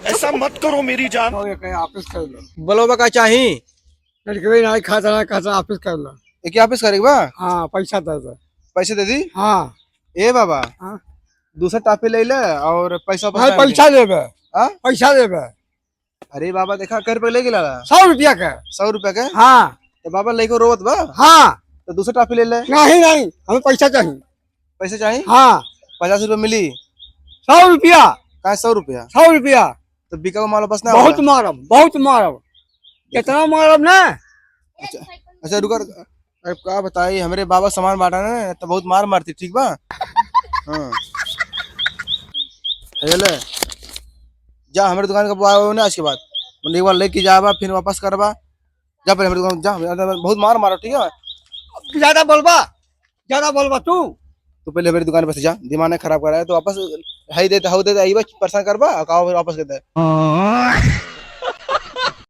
ऐसा मत करो मेरी जान। ऑफिस कर लो। बोलो बा का चाही? लड़के नहीं खाता ऑफिस कर लो। एक ऑफिस करेगा बा? हाँ पैसा दे दो। पैसे दे दी? हाँ ए बाबा हाँ दूसरा टॉफी ले ले और पैसा भाई पैसा देबे। हाँ? पैसा देबे। अरे बाबा देखा कर पे ले गिला 100 रुपया का। 100 रुपया के। हाँ तो बाबा लेको रोवत बा हाँ तो दूसरा टॉफी ले ले। नहीं हमें पैसा चाहिए। पैसे चाहिए? हाँ 50 रुपया मिली। 100 रुपया। कहा 100 रुपया? 100 रुपया। तो बिका को माल बस ना बहुत मारब कितना मारब ना। अच्छा रुका अरे क्या बताई हमारे बाबा सामान बांटा ना तो बहुत मार मारती ठीक बा। हाँ ले जा हमारे दुकान का बुआ ना आज के बाद एक बार लेके जाबा फिर वापस करबा। जा पहले हमारे दुकान जा बहुत मार मारो ठीक है। ज्यादा बोलबा तू। तो पहले हमारी दुकान पे से जा दिमाग नहीं खराब कर रहा है तो वापस हाई देते हाउ देते आई बा परेशान करबा और वापस करते